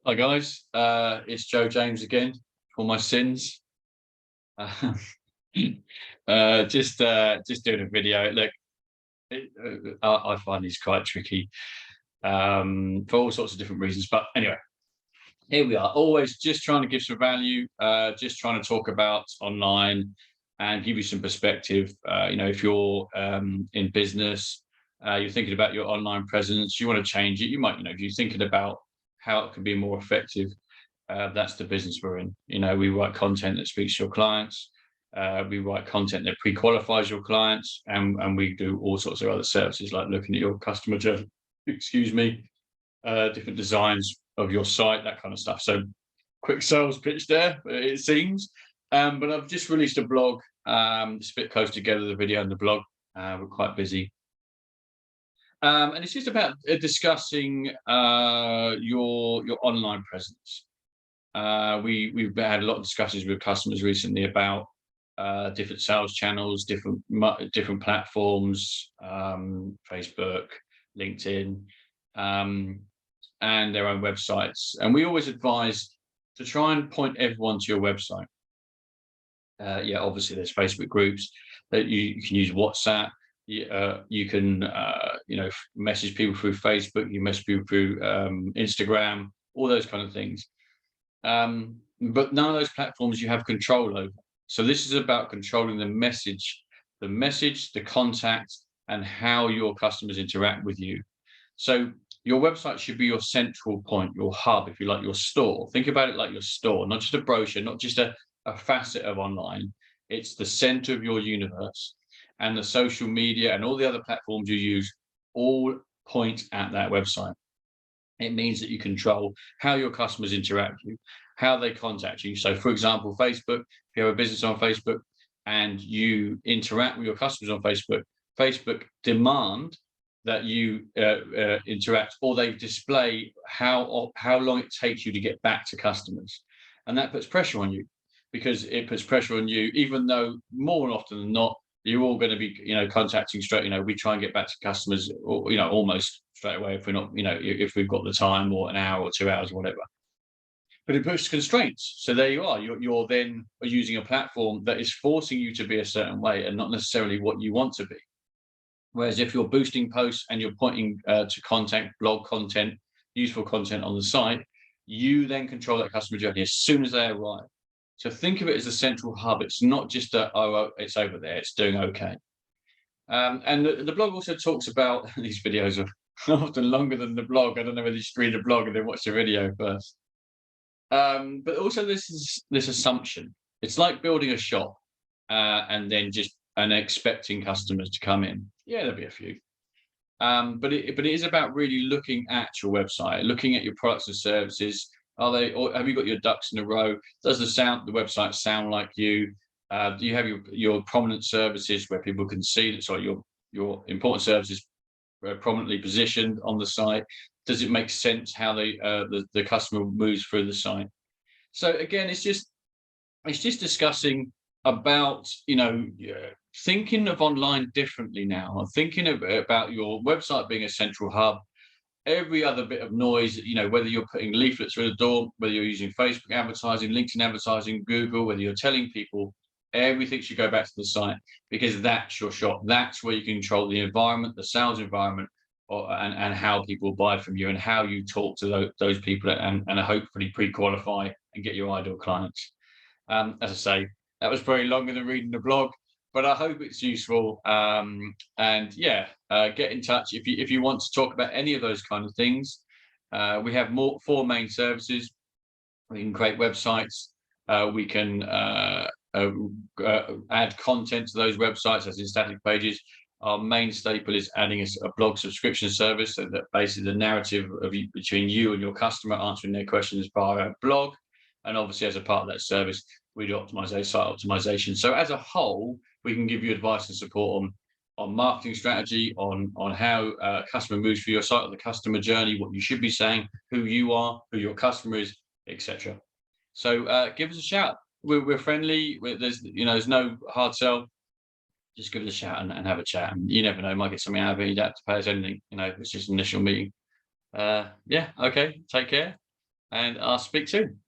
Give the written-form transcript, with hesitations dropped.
Hi guys, it's Joe James again for my sins. Uh, just doing a video. Look, I find these quite tricky for all sorts of different reasons. But anyway, here we are. Always just trying to give some value. Just trying to talk about online and give you some perspective. If you're in business, you're thinking about your online presence, you want to change it. You might, if you're thinking about how it can be more effective, that's the business we're in. We write content that speaks to your clients. We write content that pre-qualifies your clients, and we do all sorts of other services like looking at your customer journey, excuse me, different designs of your site, that kind of stuff. So quick sales pitch there, it seems. But I've just released a blog. It's a bit close together, the video and the blog. We're quite busy. And it's just about discussing your online presence. We've had a lot of discussions with customers recently about different sales channels, different platforms, Facebook, LinkedIn, and their own websites. And we always advise to try and point everyone to your website. Obviously there's Facebook groups that you can use WhatsApp. You can message people through Facebook. You message people through Instagram, all those kind of things. But none of those platforms you have control over. So this is about controlling the message, the contact, and how your customers interact with you. So your website should be your central point, your hub, if you like, your store. Think about it like your store, not just a brochure, not just a facet of online. It's the center of your universe. And the social media and all the other platforms you use all point at that website. It means that you control how your customers interact with you, how they contact you. So, for example, Facebook, if you have a business on Facebook and you interact with your customers on Facebook, Facebook demand that you interact, or they display how long it takes you to get back to customers. And that puts pressure on you, because it puts pressure on you, even though more often than not, you're all going to be, contacting straight. We try and get back to customers, or, almost straight away if we're not, if we've got the time, or an hour or 2 hours, or whatever. But it puts constraints. So there you are. You're then using a platform that is forcing you to be a certain way and not necessarily what you want to be. Whereas if you're boosting posts and you're pointing to content, blog content, useful content on the site, you then control that customer journey as soon as they arrive. So think of it as a central hub. It's not just it's over there, it's doing okay. And the blog also talks about, these videos are often longer than the blog. I don't know whether you should read the blog and then watch the video first. But also this assumption. It's like building a shop and then expecting customers to come in. Yeah, there'll be a few. But it is about really looking at your website, looking at your products and services. Or have you got your ducks in a row? Does the website sound like you? Do you have your prominent services where people can see that? Sorry, your important services prominently positioned on the site. Does it make sense how the customer moves through the site? So again, it's just discussing about thinking of online differently now. I'm thinking about your website being a central hub. Every other bit of noise, whether you're putting leaflets through the door, whether you're using Facebook advertising, LinkedIn advertising, Google, whether you're telling people, everything should go back to the site, because that's your shop. That's where you control the environment, the sales environment, and how people buy from you, and how you talk to those people and hopefully pre-qualify and get your ideal clients. As I say, that was very longer than reading the blog, but I hope it's useful. Get in touch if you want to talk about any of those kind of things. We have four main services. We can create websites. We can add content to those websites, as in static pages. Our main staple is adding a blog subscription service, so that basically the narrative between you and your customer, answering their questions via a blog. And obviously, as a part of that service, we do site optimization. So as a whole, we can give you advice and support on marketing strategy, on how a customer moves through your site, or the customer journey, what you should be saying, who you are, who your customer is, etc. So give us a shout. We're friendly. There's no hard sell. Just give us a shout and have a chat. And you never know, might get something out of it. You don't have to pay us anything. It's just an initial meeting. Okay. Take care. and I'll speak soon.